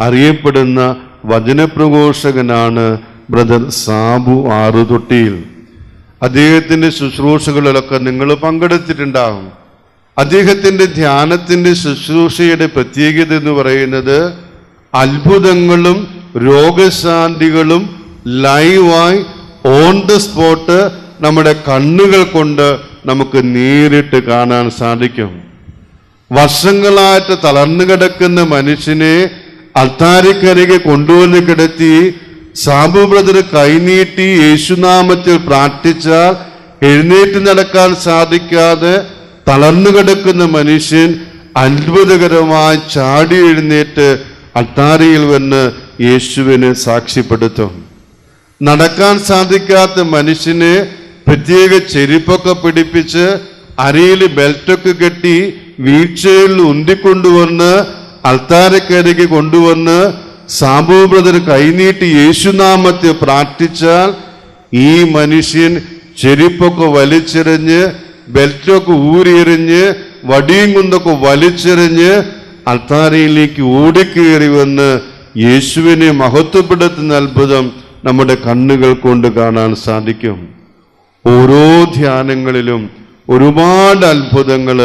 അറിയപ്പെടുന്ന വചനപ്രഘോഷകനാണ് ബ്രദർ സാബു ആറുതൊട്ടിയിൽ. അദ്ദേഹത്തിൻ്റെ ശുശ്രൂഷകളിലൊക്കെ നിങ്ങൾ പങ്കെടുത്തിട്ടുണ്ടാകും. അദ്ദേഹത്തിൻ്റെ ധ്യാനത്തിൻ്റെ ശുശ്രൂഷയുടെ പ്രത്യേകത എന്ന് പറയുന്നത് അത്ഭുതങ്ങളും രോഗശാന്തികളും ലൈവായി ഓൺ ദ സ്പോട്ട് നമ്മുടെ കണ്ണുകൾ കൊണ്ട് നമുക്ക് നേരിട്ട് കാണാൻ സാധിക്കും. വർഷങ്ങളായിട്ട് തളർന്നു കിടക്കുന്ന മനുഷ്യനെ അൾത്താരക്കരികെ കൊണ്ടുവന്ന് കിടത്തി സാബു ബ്രദർ കൈനീട്ടി യേശുനാമത്തിൽ പ്രാർത്ഥിച്ചാൽ എഴുന്നേറ്റ് നടക്കാൻ സാധിക്കാതെ തളർന്നു കിടക്കുന്ന മനുഷ്യൻ അത്ഭുതകരമായി ചാടി എഴുന്നേറ്റ് അൾത്താരയിൽ വന്ന് യേശുവിനെ സാക്ഷ്യപ്പെടുത്തും. നടക്കാൻ സാധിക്കാത്ത മനുഷ്യനെ പ്രത്യേക ചെരുപ്പൊക്കെ പിടിപ്പിച്ച് അരയിൽ ബെൽറ്റൊക്കെ കെട്ടി വീഴ്ചയിൽ ഉന്തിക്കൊണ്ടുവന്ന് അൾത്താരക്കരികെ കൊണ്ടുവന്ന് സാബു ബ്രദർ കൈനീട്ടി യേശുനാമത്തിൽ പ്രാർത്ഥിച്ചാൽ ഈ മനുഷ്യൻ ചെരുപ്പൊക്കെ വലിച്ചെറിഞ്ഞ് ബെൽറ്റൊക്കെ ഊരിയെറിഞ്ഞ് വടിയും കൊണ്ടൊക്കെ വലിച്ചെറിഞ്ഞ് അൾത്താരയിലേക്ക് ഓടിക്കേറി വന്ന് യേശുവിനെ മഹത്വപ്പെടുത്തുന്ന അത്ഭുതം നമ്മുടെ കണ്ണുകൾ കൊണ്ട് കാണാൻ സാധിക്കും. ഓരോ ധ്യാനങ്ങളിലും ഒരുപാട് അത്ഭുതങ്ങൾ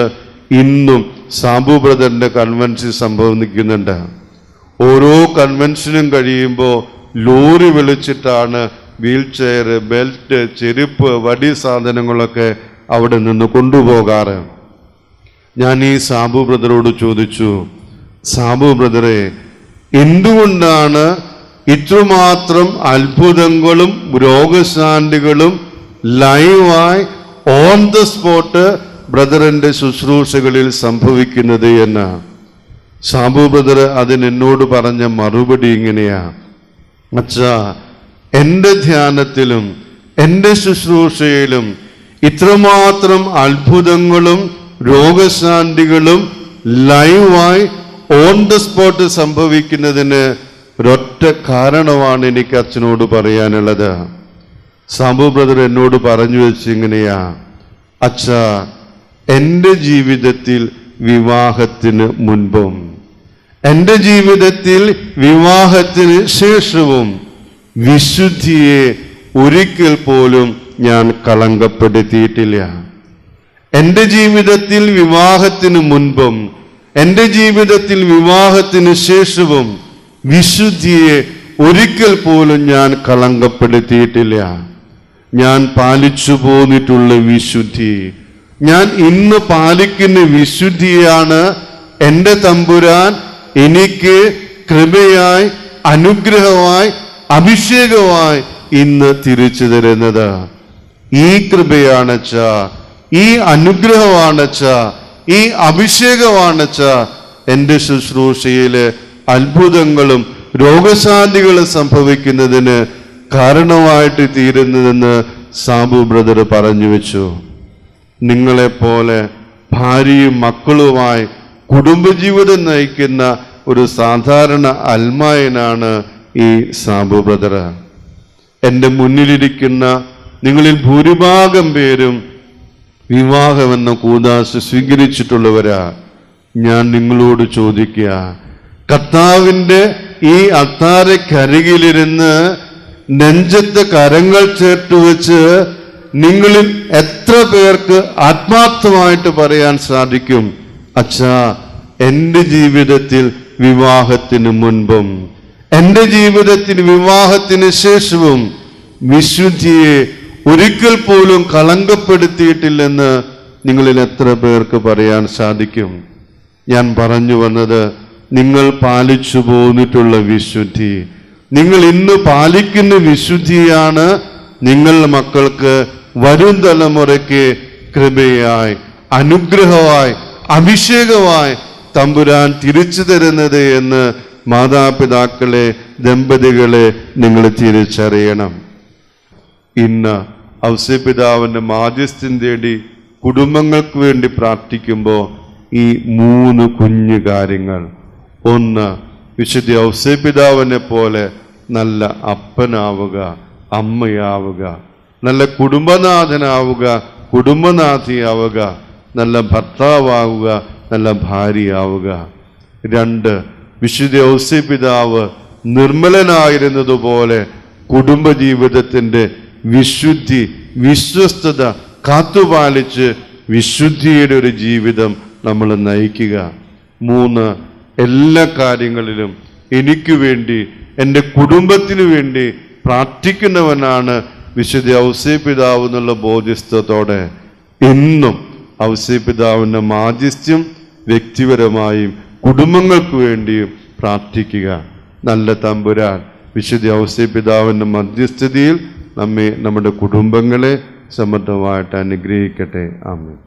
ഇന്നും സാബു ബ്രദറിന്റെ കൺവെൻഷൻ സംഭവിക്കുന്നുണ്ട്. ഓരോ കൺവെൻഷനും കഴിയുമ്പോൾ ലോറി വിളിച്ചിട്ടാണ് വീൽ ചെയർ, ബെൽറ്റ്, ചെരുപ്പ്, വടി സാധനങ്ങളൊക്കെ അവിടെ നിന്ന് കൊണ്ടുപോകാറ്. ഞാൻ ഈ സാബു ബ്രദറോട് ചോദിച്ചു, സാബു ബ്രദറെ, എന്തുകൊണ്ടാണ് ഇത്രമാത്രം അത്ഭുതങ്ങളും രോഗശാന്തികളും ലൈവായി ഓൺ ദ സ്പോട്ട് ബ്രദറിന്റെ ശുശ്രൂഷകളിൽ സംഭവിക്കുന്നത് എന്ന്? സാബു ബ്രദർ അതിനെന്നോട് പറഞ്ഞ മറുപടി ഇങ്ങനെയാ: അച്ഛാ, എൻ്റെ ധ്യാനത്തിലും എൻ്റെ ശുശ്രൂഷയിലും ഇത്രമാത്രം അത്ഭുതങ്ങളും രോഗശാന്തികളും ലൈവായി ഓൺ ദ സ്പോട്ട് സംഭവിക്കുന്നതിന് ഒരൊറ്റ കാരണമാണ് എനിക്ക് അച്ഛനോട് പറയാനുള്ളത്. സാബു ബ്രദർ എന്നോട് പറഞ്ഞു വെച്ചിങ്ങനെയാ: അച്ഛാ, എൻ്റെ ജീവിതത്തിൽ വിവാഹത്തിന് മുൻപും എൻ്റെ ജീവിതത്തിൽ വിവാഹത്തിന് ശേഷവും വിശുദ്ധിയെ ഒരിക്കൽ പോലും ഞാൻ കളങ്കപ്പെടുത്തിയിട്ടില്ല. എൻ്റെ ജീവിതത്തിൽ വിവാഹത്തിന് മുൻപും എൻ്റെ ജീവിതത്തിൽ വിവാഹത്തിന് ശേഷവും വിശുദ്ധിയെ ഒരിക്കൽ പോലും ഞാൻ കളങ്കപ്പെടുത്തിയിട്ടില്ല. ഞാൻ പാലിച്ചു പോന്നിട്ടുള്ള വിശുദ്ധി, ഞാൻ ഇന്ന് പാലിക്കുന്ന വിശുദ്ധിയാണ് എൻ്റെ തമ്പുരാൻ എനിക്ക് കൃപയായി, അനുഗ്രഹമായി, അഭിഷേകമായി ഇന്ന് തിരിച്ചു തരുന്നത്. ഈ കൃപയാണച്ച, ഈ അനുഗ്രഹമാണച്ച, ഈ അഭിഷേകമാണച്ച എൻ്റെ ശുശ്രൂഷയിലെ അത്ഭുതങ്ങളും രോഗശാന്തികളും സംഭവിക്കുന്നതിന് കാരണമായിട്ട് തീരുന്നതെന്ന് സാബു ബ്രദർ പറഞ്ഞു വെച്ചു. നിങ്ങളെപ്പോലെ ഭാര്യയും മക്കളുമായി കുടുംബജീവിതം നയിക്കുന്ന ഒരു സാധാരണ അൽമായനാണ് ഈ സാബു ബ്രദർ. എൻ്റെ മുന്നിലിരിക്കുന്ന നിങ്ങളിൽ ഭൂരിഭാഗം പേരും വിവാഹമെന്ന കൂദാശ സ്വീകരിച്ചിട്ടുള്ളവരാ. ഞാൻ നിങ്ങളോട് ചോദിക്കുക, കർത്താവിൻ്റെ ഈ അൾത്താരക്കരികിലിരുന്ന് നെഞ്ചത്ത് കരങ്ങൾ ചേർത്ത് വെച്ച് നിങ്ങളിൽ എത്ര പേർക്ക് ആത്മാർത്ഥമായിട്ട് പറയാൻ സാധിക്കും, അച്ഛാ, എൻ്റെ ജീവിതത്തിൽ വിവാഹത്തിന് മുൻപും എൻ്റെ ജീവിതത്തിൽ വിവാഹത്തിന് ശേഷവും വിശുദ്ധിയെ ഒരിക്കൽ പോലും കളങ്കപ്പെടുത്തിയിട്ടില്ലെന്ന് നിങ്ങളിൽ എത്ര പേർക്ക് പറയാൻ സാധിക്കും? ഞാൻ പറഞ്ഞു വന്നത്, നിങ്ങൾ പാലിച്ചു പോന്നിട്ടുള്ള വിശുദ്ധി, നിങ്ങൾ ഇന്ന് പാലിക്കുന്ന വിശുദ്ധിയാണ് നിങ്ങളുടെ മക്കൾക്ക് വരും തലമുറയ്ക്ക് കൃപയായി, അനുഗ്രഹമായി, അഭിഷേകമായി തമ്പുരാൻ തിരിച്ചു തരുന്നത് എന്ന് മാതാപിതാക്കളെ, ദമ്പതികളെ നിങ്ങൾ തിരിച്ചറിയണം. ഇന്ന് ഔസേപ്പിതാവിൻ്റെ മാധ്യസ്ഥ്യം തേടി കുടുംബങ്ങൾക്ക് വേണ്ടി പ്രാർത്ഥിക്കുമ്പോൾ ഈ 3 കുഞ്ഞു കാര്യങ്ങൾ: ഒന്ന്, വിശുദ്ധ ഔസേപ്പിതാവിനെ പോലെ നല്ല അപ്പനാവുക, അമ്മയാവുക, നല്ല കുടുംബനാഥനാവുക, കുടുംബനാഥിയാവുക, നല്ല ഭർത്താവാവുക, നല്ല ഭാര്യയാവുക. 2, വിശുദ്ധ ഔസേ പിതാവ് നിർമ്മലനായിരുന്നതുപോലെ കുടുംബജീവിതത്തിൻ്റെ വിശുദ്ധി, വിശ്വസ്തത കാത്തുപാലിച്ച് വിശുദ്ധിയുടെ ഒരു ജീവിതം നമ്മൾ നയിക്കുക. 3, എല്ലാ കാര്യങ്ങളിലും എനിക്ക് വേണ്ടി, എൻ്റെ കുടുംബത്തിന് വേണ്ടി പ്രാർത്ഥിക്കുന്നവനാണ് വിശുദ്ധ ഔസേ പിതാവ് എന്നുള്ള ബോധ്യസ്ഥത്തോടെ എന്നും ഔസേ പിതാവിൻ്റെ മാധ്യസ്ഥ്യം വ്യക്തിപരമായും കുടുംബങ്ങൾക്ക് വേണ്ടിയും പ്രാർത്ഥിക്കുക. നല്ല തമ്പുരാൻ വിശുദ്ധ ഔസേ പിതാവിൻ്റെ മധ്യസ്ഥതയിൽ നമ്മുടെ കുടുംബങ്ങളെ സമൃദ്ധമായിട്ട് അനുഗ്രഹിക്കട്ടെ. ആമേൻ.